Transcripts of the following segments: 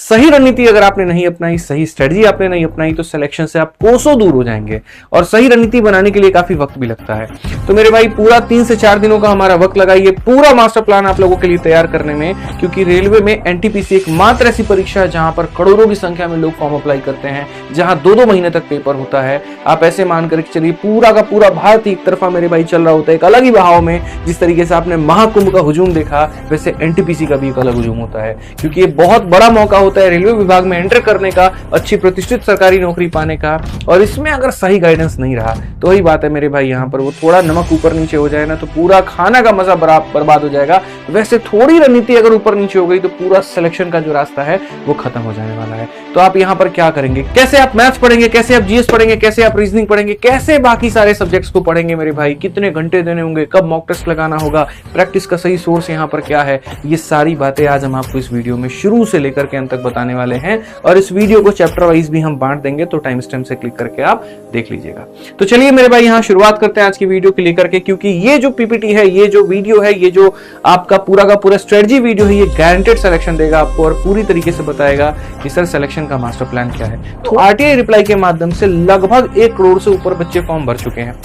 सही रणनीति अगर आपने नहीं अपनाई, सही स्ट्रेटजी आपने नहीं अपनाई, तो सिलेक्शन से आप कोसों दूर हो जाएंगे। और सही रणनीति बनाने के लिए काफी वक्त भी लगता है। तो मेरे भाई पूरा 3 से 4 दिनों का हमारा वक्त लगा ये पूरा मास्टर प्लान आप लोगों के लिए तैयार करने में, क्योंकि रेलवे में एनटीपीसी एकमात्र ऐसी परीक्षा है जहां पर करोड़ों की संख्या में लोग फॉर्म अप्लाई करते हैं, जहां 2-2 महीने तक पेपर होता है। आप ऐसे मान करके चलिए पूरा का पूरा भारत एक तरफा मेरे भाई चल रहा होता है एक अलग ही बहाव में। जिस तरीके से आपने महाकुंभ का हुजूम देखा, वैसे एनटीपीसी का भी एक अलग हुजूम होता है, क्योंकि ये बहुत बड़ा मौका होता है रेलवे विभाग में एंटर करने का, अच्छी प्रतिष्ठित सरकारी नौकरी पाने का। और इसमें अगर सही गाइडेंस नहीं रहा तो वही बात है मेरे भाई, यहाँ पर वो थोड़ा नमक ऊपर नीचे हो जाए ना तो पूरा खाना का मजा बर्बाद हो जाएगा। वैसे थोड़ी रणनीति अगर ऊपर नीचे हो गई तो पूरा सिलेक्शन का जो रास्ता है वो खत्म हो जाने वाला है। तो आप यहाँ पर क्या करेंगे, कैसे आप मैथ्स पढ़ेंगे, कैसे आप जीएस पढ़ेंगे, कैसे आप रीजनिंग पढ़ेंगे, कैसे बाकी सारे सब्जेक्ट्स को पढ़ेंगे मेरे भाई, कितने घंटे देने होंगे, कब मॉक टेस्ट लगाना होगा, प्रैक्टिस का सही सोर्स यहाँ पर क्या है, ये सारी बातें आज हम आपको इस वीडियो में शुरू से लेकर के अंत तक बताने वाले हैं। और इस वीडियो को चैप्टर वाइज भी हम बांट देंगे, तो टाइम स्टैम्प से क्लिक करके आप देख लीजिएगा। तो चलिए मेरे भाई यहाँ शुरुआत करते हैं आज की वीडियो को लेकर के, क्योंकि ये जो पीपीटी है, ये जो वीडियो है, ये जो आपका पूरा का पूरा स्ट्रेटजी वीडियो है, ये गारंटेड सिलेक्शन देगा आपको और पूरी तरीके से बताएगा कि सर सिलेक्शन का मास्टर प्लान क्या है। तो आरटीआई रिप्लाई के माध्यम से लगभग 1 करोड़ से ऊपर बच्चे फॉर्म भर चुके हैं।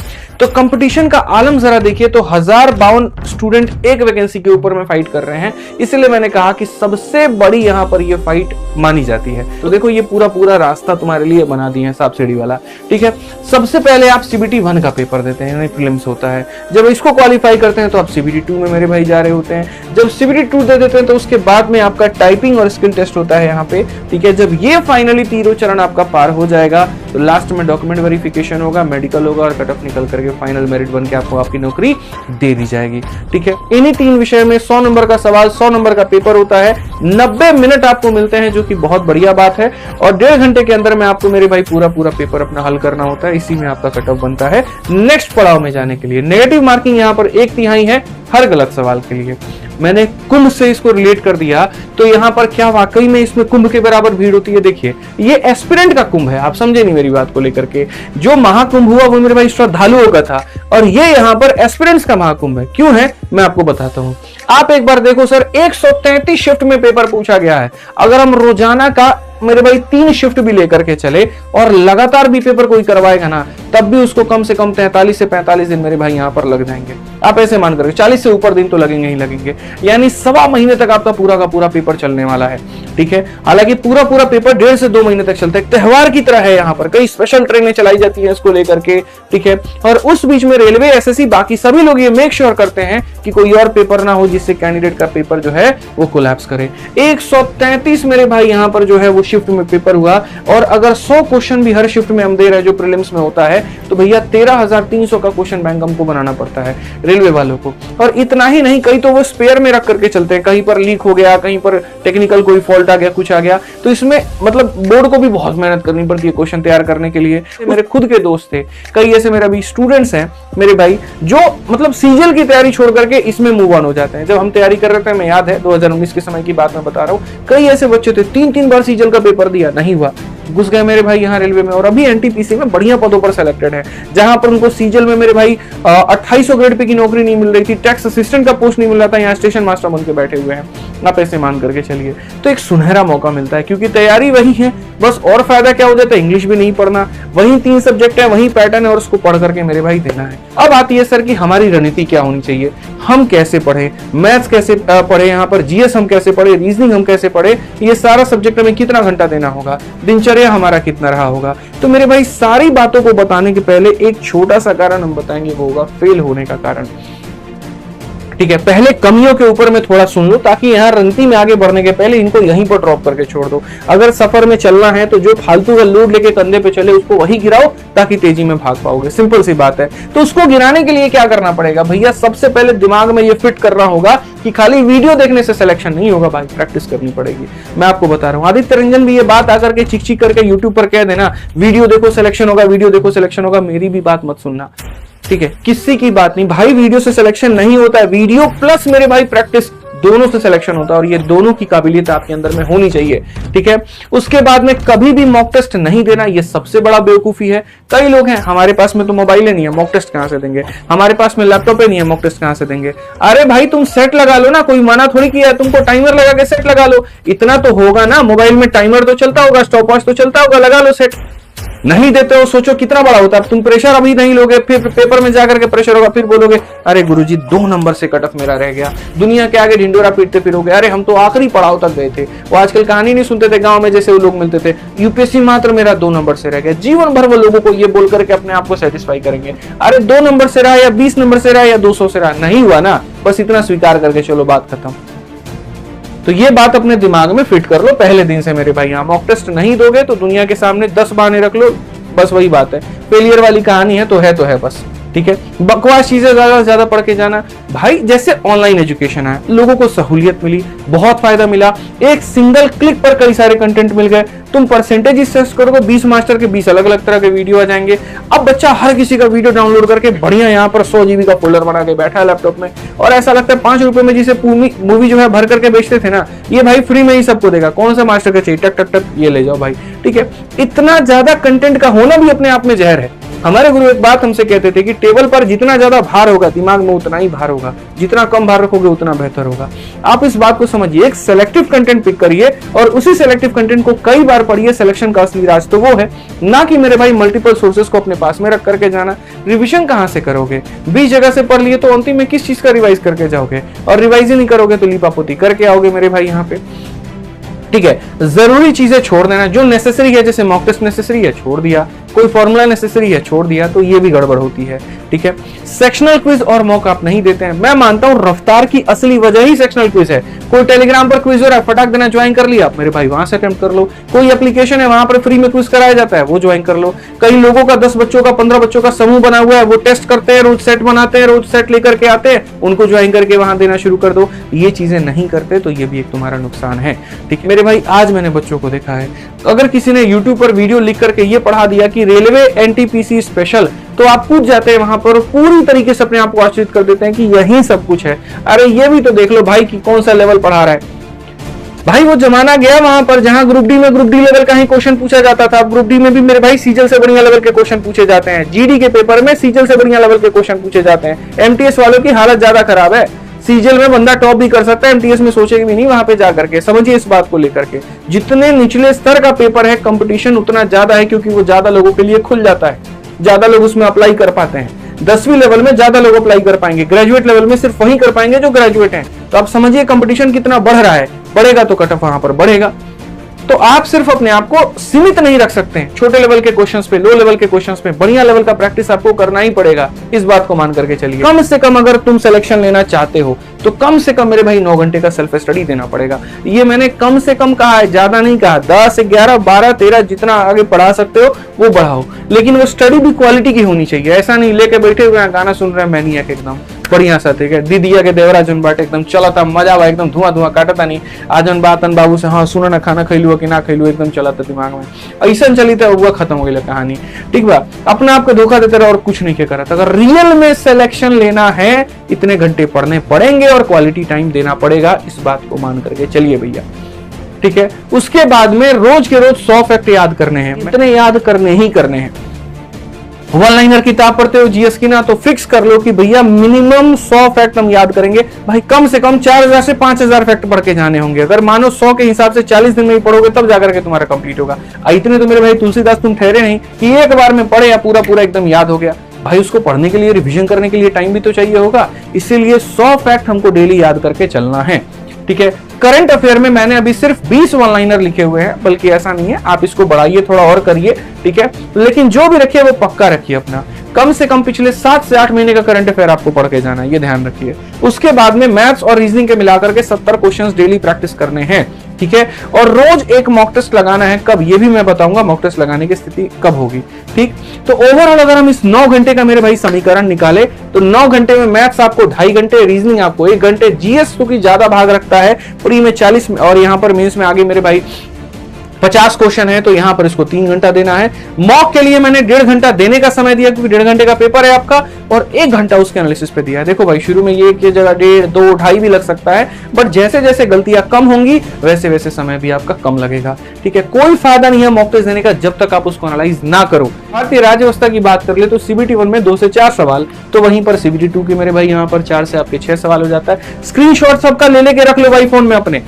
तो कंपटीशन का आलम जरा देखिए, तो 1052 स्टूडेंट एक वैकेंसी के ऊपर में फाइट कर रहे हैं। इसलिए मैंने कहा कि सबसे बड़ी यहाँ पर ये फाइट मानी जाती है। तो देखो ये पूरा रास्ता तुम्हारे लिए बना दिए हैं सांप सीढ़ी वाला, ठीक है। सबसे पहले आप सीबीटी 1 का पेपर देते हैं, यानी प्रीलिम्स होता है। जब इसको क्वालिफाई करते हैं तो आप सीबीटी 2 में मेरे भाई जा रहे होते हैं। जब सीबीटी 2 दे देते हैं तो उसके बाद में आपका टाइपिंग और स्किल टेस्ट होता है यहाँ पे, ठीक है। जब ये फाइनली तीनों चरण आपका पार हो जाएगा तो लास्ट में डॉक्यूमेंट वेरिफिकेशन होगा, मेडिकल होगा और कट ऑफ निकल करके फाइनल मेरिट बन के आपको आपकी नौकरी दे दी जाएगी, ठीक है। इन्हीं 3 विषय में 100 नंबर का सवाल, 100 नंबर का पेपर होता है। 90 मिनट आपको मिलते हैं, जो कि बहुत बढ़िया बात है। और 1.5 घंटे के अंदर में आपको मेरे भाई पूरा पेपर अपना हल करना होता है। इसी में आपका कट ऑफ बनता है नेक्स्ट पड़ाव में जाने के लिए। नेगेटिव मार्किंग यहाँ पर 1/3 है हर गलत सवाल के लिए। मैंने कुंभ से इसको रिलेट कर दिया, तो यहाँ पर क्या वाकई में इसमें कुंभ के बराबर भीड़ होती है। देखिए ये एस्पिरेंट का कुंभ है, आप समझे नहीं मेरी बात को लेकर के। जो महाकुंभ हुआ वो मेरे भाई श्रद्धालुओं का था, और ये यहाँ पर एस्पिरेंट्स का महाकुंभ है। क्यों है मैं आपको बताता हूँ। आप एक बार देखो सर, 133 शिफ्ट में पेपर पूछा गया है। अगर हम रोजाना का मेरे भाई 3 शिफ्ट भी लेकर के चले और लगातार भी पेपर कोई करवाएगा ना, तब भी उसको कम से कम 43 से 45 दिन मेरे भाई यहाँ पर लग जाएंगे। आप ऐसे मान करके 40 से ऊपर दिन तो लगेंगे ही लगेंगे, यानी 1.25 महीने तक आपका पूरा का पूरा पेपर चलने वाला है, ठीक है। हालांकि पूरा पेपर 1.5 से 2 महीने तक चलता है। त्योहार की तरह है, यहाँ पर कई स्पेशल ट्रेनें चलाई जाती है इसको लेकर के, ठीक है। और उस बीच में रेलवे, एसएससी, बाकी सभी लोग ये मेक श्योर करते हैं कि कोई और पेपर ना हो जिससे कैंडिडेट का पेपर जो है वो कोलैप्स करे। 133 मेरे भाई यहाँ पर जो है वो शिफ्ट में पेपर हुआ। और अगर 100 क्वेश्चन भी हर शिफ्ट में हम दे रहे हैं जो प्रीलिम्स में होता है, तो भैया 13,300 का क्वेश्चन बैंक हमको बनाना पड़ता है रेलवे वालों को। और इतना ही नहीं, कई तो वो स्पेयर में रख करके चलते हैं, कहीं पर लीक हो गया, कहीं पर टेक्निकल कोई फॉल्ट आ गया, कुछ आ गया, तो इसमें मतलब बोर्ड को भी बहुत मेहनत करनी पड़ती है क्वेश्चन तैयार करने के लिए। मेरे खुद के दोस्त थे, कई ऐसे मेरे भी स्टूडेंट्स हैं मेरे भाई, जो मतलब सीजीएल की तैयारी छोड़ करके इसमें मूव ऑन हो जाते हैं। जब हम तैयारी कर रहे थे, मैं याद है 2019 के समय की बात मैं बता रहा हूँ, कई ऐसे बच्चे थे 3-3 बार सीजीएल का पेपर दिया, नहीं हुआ, घुस गए मेरे भाई यहाँ रेलवे में। और अभी एनटीपीसी में बढ़िया पदों पर सेलेक्टेड है, जहां पर उनको सीजीएल में मेरे भाई 2800 ग्रेड पे की नौकरी नहीं मिल रही थी, टैक्स असिस्टेंट का पोस्ट नहीं मिल रहा था, यहाँ स्टेशन मास्टर बन के बैठे हुए हैं। आप ऐसे मान करके चलिए, तो एक सुनहरा मौका मिलता है, क्योंकि तैयारी वही है, बस और फायदा क्या हो जाता है, इंग्लिश भी नहीं पढ़ना, वही 3 सब्जेक्ट है, वही पैटर्न है, और उसको पढ़ करके मेरे भाई देना है। अब आती है सर कि हमारी रणनीति क्या होनी चाहिए, हम कैसे पढ़े, मैथ्स कैसे पढ़े, यहाँ पर जीएस हम कैसे पढ़े, रीजनिंग हम कैसे पढ़े, ये सारा सब्जेक्ट में कितना घंटा देना होगा, दिनचर्या हमारा कितना रहा होगा। तो मेरे भाई सारी बातों को बताने के पहले एक छोटा सा कारण हम बताएंगे, वो होगा फेल होने का कारण, ठीक है। पहले कमियों के ऊपर में थोड़ा सुन लो, ताकि यहाँ रणनीति में आगे बढ़ने के पहले इनको यहीं पर ड्रॉप करके छोड़ दो। अगर सफर में चलना है तो जो फालतू का लोड लेके कंधे पे चले उसको वही गिराओ, ताकि तेजी में भाग पाओगे। सिंपल सी बात है। तो उसको गिराने के लिए क्या करना पड़ेगा भैया, सबसे पहले दिमाग में ये फिट करना होगा कि खाली वीडियो देखने से सिलेक्शन नहीं होगा भाई, प्रैक्टिस करनी पड़ेगी। मैं आपको बता रहा हूँ, आदित्य रंजन भी ये बात आकर के चिक चिक करके यूट्यूब पर कह देना वीडियो देखो सिलेक्शन होगा, वीडियो देखो सिलेक्शन होगा, मेरी भी बात मत सुनना, ठीक है। किसी की बात नहीं भाई, वीडियो से सिलेक्शन नहीं होता है, वीडियो प्लस मेरे भाई प्रैक्टिस दोनों से सिलेक्शन होता है और ये दोनों की काबिलियत आपके अंदर में होनी चाहिए, ठीक है। उसके बाद में कभी भी मॉक टेस्ट नहीं देना, ये सबसे बड़ा बेवकूफी है। कई लोग हैं, हमारे पास में तो मोबाइल नहीं है, मॉक टेस्ट कहां से देंगे, हमारे पास में लैपटॉप नहीं है, मॉक टेस्ट कहां से देंगे। अरे भाई तुम सेट लगा लो ना, कोई मना थोड़ी किया है, तुमको टाइमर लगा के सेट लगा लो, इतना तो होगा ना, मोबाइल में टाइमर तो चलता होगा, स्टॉप वॉच तो चलता होगा, लगा लो सेट। नहीं देते हो, सोचो कितना बड़ा होता है। तुम प्रेशर अभी नहीं लोगे, फिर पेपर में जाकर के प्रेशर होगा, फिर बोलोगे अरे गुरुजी 2 नंबर से कट ऑफ मेरा रह गया, दुनिया के आगे ढिंडोरा पीटते फिरोगे, अरे हम तो आखिरी पड़ाव तक गए थे। वो आजकल कहानी नहीं सुनते थे गांव में, जैसे वो लोग मिलते थे, यूपीएससी मात्र मेरा 2 नंबर से रह गया। जीवन भर वो लोगों को ये बोल करके अपने आप को सेटिस्फाई करेंगे, अरे 2 नंबर से रहा या 20 नंबर से रहा या 200 से रहा, नहीं हुआ ना, बस इतना स्वीकार करके चलो, बात खत्म। तो ये बात अपने दिमाग में फिट कर लो पहले दिन से मेरे भाई। मॉक टेस्ट नहीं दोगे तो दुनिया के सामने 10 बहाने रख लो, बस वही बात है, फेलियर वाली कहानी है तो है बस, ठीक है। बकवास चीजें ज्यादा से ज्यादा पढ़ के जाना भाई। जैसे ऑनलाइन एजुकेशन है, लोगों को सहूलियत मिली, बहुत फायदा मिला, एक सिंगल क्लिक पर कई सारे कंटेंट मिल गए। तुम परसेंटेज सर्च करोगे, 20 मास्टर के 20 अलग अलग तरह के वीडियो आ जाएंगे। अब बच्चा हर किसी का वीडियो डाउनलोड करके बढ़िया यहाँ पर 100 GB का फोल्डर बना के बैठा है लैपटॉप में, और ऐसा लगता है 5 रुपए में जिसे मूवी जो है भर करके बेचते थे ना, ये भाई फ्री में ही सबको देगा। कौन सा मास्टर का चाहिए, टक टक टक ये ले जाओ भाई, ठीक है। इतना ज्यादा कंटेंट का होना भी अपने आप में जहर है। हमारे गुरु एक बात हमसे कहते थे कि टेबल पर जितना ज्यादा भार होगा दिमाग में उतना ही भार होगा, जितना कम भार रखोगे उतना बेहतर होगा। आप इस बात को समझिए, एक सेलेक्टिव कंटेंट पिक करिए और उसी सेलेक्टिव कंटेंट को कई बार पढ़िए। सिलेक्शन का असली राज तो वो है, ना कि मेरे भाई मल्टीपल सोर्सेस को अपने पास में रख करके जाना। रिविजन कहां से करोगे, 20 जगह से पढ़ लिए तो अंतिम में किस चीज का रिवाइज करके जाओगे, और रिवाइज ही नहीं करोगे तो लीपापोती करके आओगे मेरे भाई यहाँ पे, ठीक है। जरूरी चीजें छोड़ देना, जो नेसेसरी है, जैसे मॉक टेस्ट नेसेसरी है छोड़ दिया, कोई फॉर्मूला नेसेसरी है छोड़ दिया, तो ये भी गड़बड़ होती है, ठीक है। सेक्शनल क्विज और मॉक आप नहीं देते हैं, मैं मानता हूं रफ्तार की असली वजह ही सेक्शनल क्विज है। कोई टेलीग्राम पर क्विज हो रहा है, फटाक देना ज्वाइन कर लिया मेरे भाई, वहां से अटेम्प्ट कर लो। कोई एप्लीकेशन है वहां पर फ्री में क्विज कराया जाता है, वो ज्वाइन कर लो। कई लोगों का 10 बच्चों का 15 बच्चों का समूह बना हुआ है, वो टेस्ट करते हैं, रोज सेट बनाते हैं, रोज सेट लेकर के आते हैं, उनको ज्वाइन करके वहां देना शुरू कर दो। ये चीजें नहीं करते तो ये भी एक तुम्हारा नुकसान है, ठीक है मेरे भाई। आज मैंने बच्चों को देखा है, अगर किसी ने YouTube पर वीडियो लिख करके ये पढ़ा दिया कि रेलवे NTPC स्पेशल, तो आप कूद जाते हैं वहां पर, पूरी तरीके से अपने आप को आश्चर्य कर देते हैं कि यही सब कुछ है। अरे ये भी तो देख लो भाई कि कौन सा लेवल पढ़ा रहा है भाई। वो जमाना गया वहां पर जहां ग्रुप डी में ग्रुप डी लेवल का ही क्वेश्चन पूछा जाता था। ग्रुप डी में भी मेरे भाई सीजल से बढ़िया लेवल के क्वेश्चन पूछे जाते हैं, जीडी के पेपर में सीजल से बढ़िया लेवल के क्वेश्चन पूछे जाते हैं। MTS वालों की हालत ज्यादा खराब है, सीजल में बंदा टॉप भी कर सकता है, MTS में सोचेगा भी नहीं वहां पे जाकर के। समझिए इस बात को लेकर के, जितने निचले स्तर का पेपर है कंपटीशन उतना ज्यादा है, क्योंकि वो ज्यादा लोगों के लिए खुल जाता है, ज्यादा लोग उसमें अप्लाई कर पाते हैं। 10वीं लेवल में ज्यादा लोग अप्लाई कर पाएंगे, ग्रेजुएट लेवल में सिर्फ वही कर पाएंगे जो ग्रेजुएट हैं। तो आप समझिए कंपटीशन कितना बढ़ रहा है, बढ़ेगा तो कट ऑफ वहां पर बढ़ेगा। तो आप सिर्फ अपने आप को सीमित नहीं रख सकते हैं छोटे लेवल के क्वेश्चंस पे, लो लेवल के क्वेश्चंस पे, बढ़िया लेवल का प्रैक्टिस आपको करना ही पड़ेगा। इस बात को मान करके चलिए। कम से कम अगर तुम सिलेक्शन लेना चाहते हो तो कम से कम मेरे भाई 9 घंटे का सेल्फ स्टडी देना पड़ेगा। ये मैंने कम से कम कहा है, ज्यादा नहीं कहा। 10, 11, 12, 13 जितना आगे पढ़ा सकते हो वो बढ़ाओ, लेकिन वो स्टडी भी क्वालिटी की होनी चाहिए। ऐसा नहीं लेके बैठे हुए हैं गाना सुन रहे हैं मैनियक एकदम बढ़िया सा, ठीक है। दीदिया के देवरा जन बाट एकदम चला था, मजा हुआ एकदम, धुआं धुआं काटता नहीं। आजन बातन बाबू से हाँ सुनो ना, खाना खैलू कि ना खैलू, एकदम चला था दिमाग में, ऐसा चली था, हुआ खत्म हो गई कहानी, ठीक बा। अपने आप को धोखा देते रहो और कुछ नहीं करा था। अगर रियल में सिलेक्शन लेना है इतने घंटे पढ़ने पड़ेंगे और क्वालिटी टाइम देना पड़ेगा, इस बात को मान करके चलिए भैया, ठीक है। उसके बाद में रोज के रोज 100 फैक्ट याद करने हैं, इतने याद करने ही करने हैं। वन लाइनर किताब पढ़ते हो जीएस की ना, तो फिक्स कर लो कि भैया मिनिमम 100 फैक्ट हम याद करेंगे भाई। कम से कम 4000 से 5000 फैक्ट पढ़ के जाने होंगे। अगर मानो 100 के हिसाब से 40 दिन में ही पढ़ोगे तब जाकर के तुम्हारा कंप्लीट होगा। इतने तो मेरे भाई तुलसीदास तुम ठहरे नहीं कि एक बार में पढ़े या पूरा पूरा एकदम याद हो गया भाई। उसको पढ़ने के लिए, रिवीजन करने के लिए टाइम भी तो चाहिए होगा, इसीलिए 100 फैक्ट हमको डेली याद करके चलना है, ठीक है। करंट अफेयर में मैंने अभी सिर्फ 20 वन लाइनर लिखे हुए हैं, बल्कि ऐसा नहीं है, आप इसको बढ़ाइए, थोड़ा और करिए, ठीक है। लेकिन जो भी रखिए वो पक्का रखिए अपना। कम से कम पिछले 7 से 8 महीने का करंट अफेयर आपको पढ़ के जाना है, ये ध्यान रखिए। उसके बाद में मैथ्स और रीजनिंग के मिलाकर के 70 क्वेश्चंस डेली प्रैक्टिस करने हैं, ठीक है। और रोज एक मॉक टेस्ट लगाना है। कब, ये भी मैं बताऊंगा मॉक टेस्ट लगाने की स्थिति कब होगी, ठीक। तो ओवरऑल अगर हम इस 9 घंटे का मेरे भाई समीकरण निकाले तो 9 घंटे में मैथ्स आपको 2.5 घंटे, रीजनिंग आपको 1 घंटे, जीएस क्योंकि ज्यादा भाग रखता है, प्री में 40 और यहाँ पर मेंस में आगे मेरे भाई 50 क्वेश्चन है तो यहां पर इसको 3 घंटा देना है। मॉक के लिए मैंने 1.5 घंटा देने का समय दिया क्योंकि 1.5 घंटे का पेपर है आपका, और 1 घंटा उसके एनालिसिस पे दिया है। देखो भाई शुरू में ये की जगह 1.5, 2, 2.5 भी लग सकता है, बट जैसे जैसे गलतियां कम होंगी वैसे वैसे समय भी आपका कम लगेगा। ठीक है, कोई फायदा नहीं है मॉक टेस्ट देने का जब तक आप उसको एनालाइज ना करो। भारतीय राज्य व्यवस्था की बात कर ले तो CBT 1 में 2 से 4 सवाल, तो वहीं पर CBT 2 के मेरे भाई यहाँ पर 4 से आपके 6 सवाल हो जाता है। स्क्रीनशॉट सबका ले लेके रख लो भाई फोन में अपने,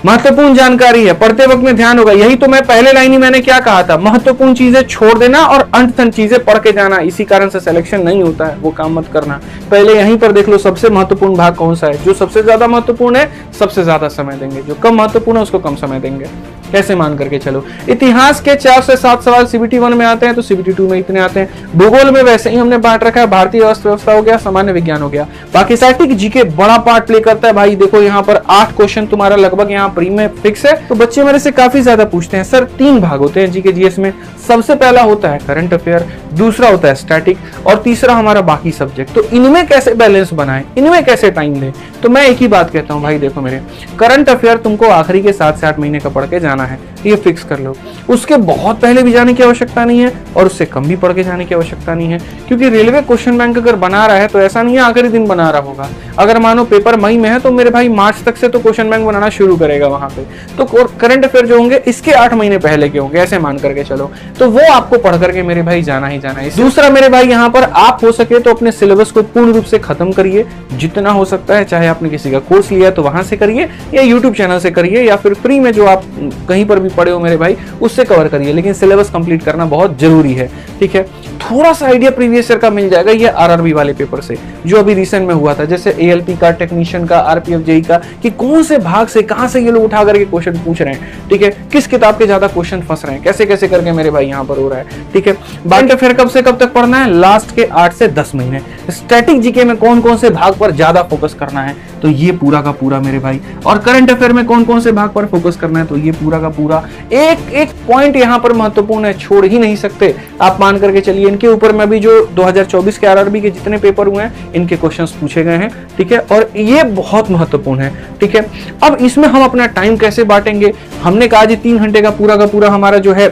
महत्वपूर्ण जानकारी है, पढ़ते वक्त में ध्यान होगा। यही तो मैं पहले लाइन ही मैंने क्या कहा था, महत्वपूर्ण चीजें छोड़ देना और अंततन चीजें पढ़ के जाना, इसी कारण से सिलेक्शन नहीं होता है, वो काम मत करना। पहले यहीं पर देख लो सबसे महत्वपूर्ण भाग कौन सा है, जो सबसे ज्यादा महत्वपूर्ण है सबसे ज्यादा समय देंगे, जो कम महत्वपूर्ण है उसको कम समय देंगे। कैसे मान करके चलो। इतिहास के 4 से 7 सवाल CBT 1 में आते हैं तो CBT 2 में इतने आते हैं। भूगोल में वैसे ही हमने बांट रखा है, भारतीय अर्थव्यवस्था हो गया, सामान्य विज्ञान हो गया, बाकी स्टैटिक जीके बड़ा पार्ट प्ले करता है भाई। देखो यहाँ पर 8 क्वेश्चन तुम्हारा लगभग यहाँ प्री में फिक्स है। तो बच्चे मेरे से काफी ज्यादा पूछते हैं सर 3 भाग होते हैं जीके जीएस में, सबसे पहला होता है करंट अफेयर, दूसरा होता है स्टैटिक और तीसरा हमारा बाकी सब्जेक्ट। तो इनमें कैसे बैलेंस बनाए, इनमें कैसे टाइम दे। तो मैं एक ही बात कहता हूँ भाई, देखो मेरे करंट अफेयर तुमको आखिरी के 7 से 8 महीने का पढ़ के जाना है, ये फिक्स कर लो। उसके बहुत पहले भी जाने की आवश्यकता नहीं है और उससे कम भी पढ़ के जाने की आवश्यकता नहीं है, क्योंकि रेलवे क्वेश्चन बैंक अगर बना रहा है तो ऐसा नहीं है आखिरी दिन बना रहा होगा। अगर मानो पेपर मई में है तो मेरे भाई मार्च तक से तो क्वेश्चन बैंक बनाना शुरू करेगा वहां पे। तो करंट अफेयर जो होंगे इसके 8 महीने पहले के होंगे, ऐसे मान करके चलो। तो वो आपको पढ़ करके मेरे भाई जाना ही जाना है। दूसरा मेरे भाई यहाँ पर आप हो सके तो अपने सिलेबस को पूर्ण रूप से खत्म करिए, जितना हो सकता है, चाहे आपने किसी का कोर्स लिया तो वहां से करिए या यूट्यूब चैनल से करिए या फिर फ्री में जो आप कहीं पर भी पढ़े हो मेरे भाई उससे कवर करिए, लेकिन सिलेबस कंप्लीट करना बहुत जरूरी है। ठीक है, थोड़ा सा आइडिया प्रीवियस ईयर का मिल जाएगा ये आरआरबी वाले पेपर से जो अभी रिसेंट में हुआ था, जैसे एएलपी का, टेक्नीशियन का, आरपीएफ जेई का, कि कौन से भाग से कहां से ये लोग उठा करके क्वेश्चन पूछ रहे हैं। ठीक है, किस किताब के ज्यादा क्वेश्चन फंस रहे हैं, कैसे कैसे करके मेरे भाई यहाँ पर हो रहा है। ठीक है, करंट अफेयर कब से कब तक पढ़ना है, लास्ट के 8 से 10 महीने। स्टैटिक जीके में कौन कौन से भाग पर ज्यादा फोकस करना है, तो ये पूरा का पूरा मेरे भाई, और करंट अफेयर में कौन कौन से भाग पर फोकस करना है, तो ये पूरा का पूरा। एक एक पॉइंट यहाँ पर महत्वपूर्ण है, छोड़ ही नहीं सकते आप, मान करके चलिए। इनके ऊपर में भी जो 2024 के आरआरबी के जितने पेपर हुए हैं इनके क्वेश्चंस पूछे गए हैं। ठीक है, और ये बहुत महत्वपूर्ण है। ठीक है, अब इसमें हम अपना टाइम कैसे बांटेंगे, हमने कहा जी 3 घंटे का पूरा हमारा जो है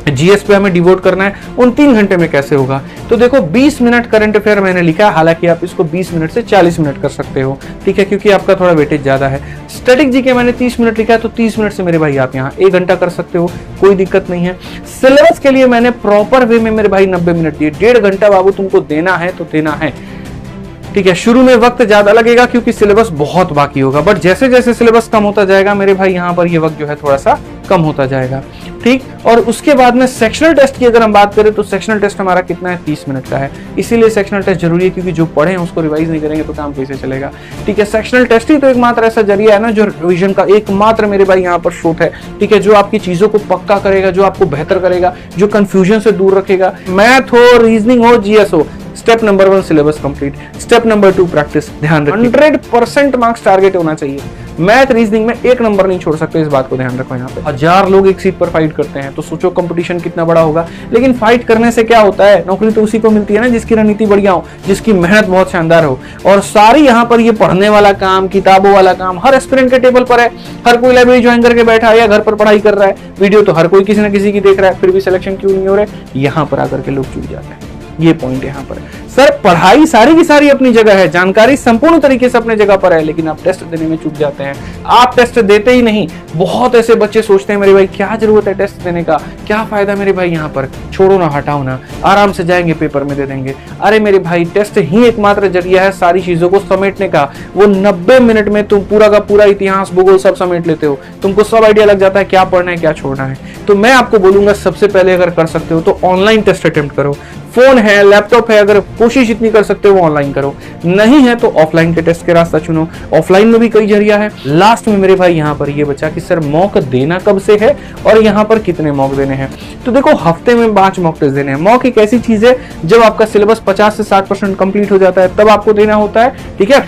जीएस पे हमें डिवोट करना है, उन 3 घंटे में कैसे होगा। तो देखो 20 मिनट करंट अफेयर मैंने लिखा है, हालांकि आप इसको 20 मिनट से 40 मिनट कर सकते हो। ठीक है, क्योंकि आपका थोड़ा वेटेज ज्यादा है। स्टैटिक जीके मैंने 30 मिनट लिखा है, तो 30 मिनट से मेरे भाई आप यहाँ 1 घंटा कर सकते हो, कोई दिक्कत नहीं है। सिलेबस के लिए मैंने प्रॉपर वे में मेरे भाई 90 मिनट दिए, 1.5 घंटा बाबू तुमको देना है तो देना है। ठीक है, शुरू में वक्त ज्यादा लगेगा क्योंकि सिलेबस बहुत बाकी होगा, बट जैसे जैसे सिलेबस कम होता जाएगा मेरे भाई यहाँ पर ये वक्त जो है थोड़ा सा कम होता जाएगा। ठीक, और उसके बाद में सेक्शनल टेस्ट की अगर हम बात करें तो सेक्शनल टेस्ट हमारा कितना है, 30 मिनट का है। इसीलिए सेक्शनल टेस्ट जरूरी है, क्योंकि जो पढ़े हैं उसको रिवाइज नहीं करेंगे तो काम कैसे चलेगा। ठीक है, सेक्शनल टेस्ट ही तो एकमात्र ऐसा जरिया है ना जो रिवीजन का एकमात्र मेरे भाई यहाँ पर स्रोत है। ठीक है, जो आपकी चीजों को पक्का करेगा, जो आपको बेहतर करेगा, जो कंफ्यूजन से दूर रखेगा। मैथ हो, रीजनिंग हो, जीएस हो, step number 1 syllabus complete, step number 2 practice. ध्यान रखिए 100% मार्क्स टारगेट होना चाहिए। मैथ रीजनिंग में 1 नंबर नहीं छोड़ सकते, इस बात को ध्यान रखो। यहाँ पे 1000 लोग एक सीट पर फाइट करते हैं, तो सोचो कंपटीशन कितना बड़ा होगा। लेकिन फाइट करने से क्या होता है, नौकरी तो उसी को मिलती है ना जिसकी रणनीति बढ़िया हो, जिसकी मेहनत बहुत शानदार हो। और सारी यहाँ पर ये पढ़ने वाला काम, किताबों वाला काम हर एस्पिरेंट के टेबल पर है। हर कोई लाइब्रेरी ज्वाइन करके बैठा है या घर पर पढ़ाई कर रहा है, वीडियो तो हर कोई किसी न किसी की देख रहा है, फिर भी सिलेक्शन क्यों नहीं हो रहा है, यहाँ पर आकर के लोग चूक जाते हैं। ये पॉइंट यहाँ पर सर, पढ़ाई सारी की सारी अपनी जगह है, जानकारी संपूर्ण तरीके से अपने जगह पर है, लेकिन आप टेस्ट देने में चूक जाते हैं। आप टेस्ट देते ही नहीं। बहुत ऐसे बच्चे सोचते हैं मेरे भाई क्या जरूरत है टेस्ट देने का, क्या फायदा मेरे भाई, यहाँ पर छोड़ो ना, हटाओ ना, आराम से जाएंगे पेपर में दे देंगे। अरे मेरे भाई, टेस्ट ही एकमात्र जरिया है सारी चीजों को समेटने का। वो 90 मिनट में तुम पूरा का पूरा इतिहास, भूगोल सब समेट लेते हो, तुमको सब आइडिया लग जाता है क्या पढ़ना है क्या छोड़ना है। तो मैं आपको बोलूंगा सबसे पहले अगर कर सकते हो तो ऑनलाइन टेस्ट अटेम्प्ट करो। फोन है, लैपटॉप है, अगर कोशिश इतनी कर सकते हो वो ऑनलाइन करो, नहीं है तो ऑफलाइन के टेस्ट के रास्ता चुनो। ऑफलाइन में भी कई जरिया है। लास्ट में मेरे भाई यहाँ पर ये बचा कि सर मॉक देना कब से है और यहाँ पर कितने मॉक देने हैं। तो देखो हफ्ते में 5 मॉक टेस्ट देने हैं। मॉक एक ऐसी चीज है जब आपका सिलेबस 50 से 60% कंप्लीट हो जाता है तब आपको देना होता है। ठीक है,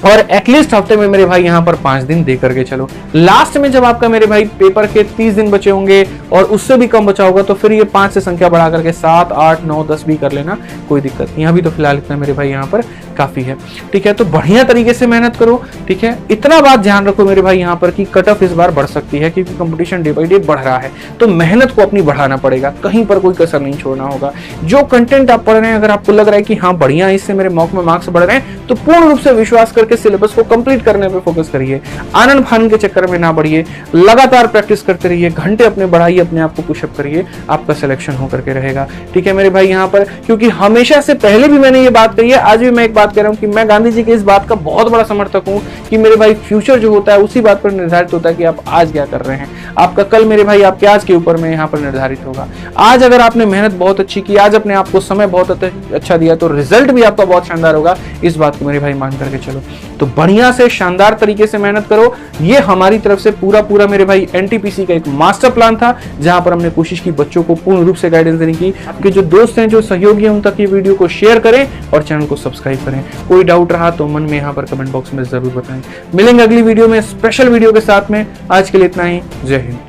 और एटलीस्ट हफ्ते में मेरे भाई यहाँ पर 5 दिन दे करके चलो। लास्ट में जब आपका मेरे भाई पेपर के 30 दिन बचे होंगे और उससे भी कम बचा होगा तो फिर ये 5 से संख्या बढ़ा करके 7, 8, 9, 10 भी कर लेना, कोई दिक्कत नहीं। अभी तो फिलहाल इतना मेरे भाई यहाँ पर काफी है। ठीक है, तो बढ़िया तरीके से मेहनत करो। ठीक है, इतना बात ध्यान रखो मेरे भाई यहाँ पर कि कट ऑफ इस बार बढ़ सकती है, क्योंकि कंपटीशन डे बाई डे बढ़ रहा है, तो मेहनत को अपनी बढ़ाना पड़ेगा, कहीं पर कोई कसर नहीं छोड़ना होगा। जो कंटेंट आप पढ़ रहे हैं, अगर आपको लग रहा है कि हाँ बढ़िया, इससे मेरे मॉक में मार्क्स बढ़ रहे हैं, तो पूर्ण रूप से विश्वास करके सिलेबस को कंप्लीट करने पे फोकस करिए। आनंद फानंद के चक्कर में ना बढ़िए, लगातार प्रैक्टिस करते रहिए, घंटे अपने बढ़ाइए, अपने आप को पुशअप करिए, आपका सिलेक्शन होकर के रहेगा। ठीक है मेरे भाई यहाँ पर, क्योंकि हमेशा से पहले भी मैंने ये बात कही है, आज भी मैं एक बात कह रहा हूँ कि मैं गांधी जी के इस बात का बहुत बड़ा समर्थक हूँ कि मेरे भाई फ्यूचर जो होता है उसी बात पर निर्धारित होता है कि आप आज क्या कर रहे हैं। आपका कल मेरे भाई आपके आज के ऊपर में यहाँ पर निर्धारित होगा। आज अगर आपने मेहनत बहुत अच्छी की, आज अपने आप को समय बहुत अच्छा दिया, तो रिजल्ट भी आपका बहुत शानदार होगा। इस बात को मेरे भाई मान करके चलो। तो बढ़िया से शानदार तरीके से मेहनत करो। ये हमारी तरफ से पूरा मेरे भाई एनटीपीसी का एक मास्टर प्लान था, जहां पर हमने कोशिश की बच्चों को पूर्ण रूप से गाइडेंस देने की। आपके जो दोस्त हैं, जो सहयोगी हैं, उन तक ये वीडियो को शेयर करें और चैनल को सब्सक्राइब करें। कोई डाउट रहा तो मन में यहाँ पर कमेंट बॉक्स में जरूर बताएं। मिलेंगे अगली वीडियो में स्पेशल वीडियो के साथ में। आज के लिए इतना ही। जय हिंद।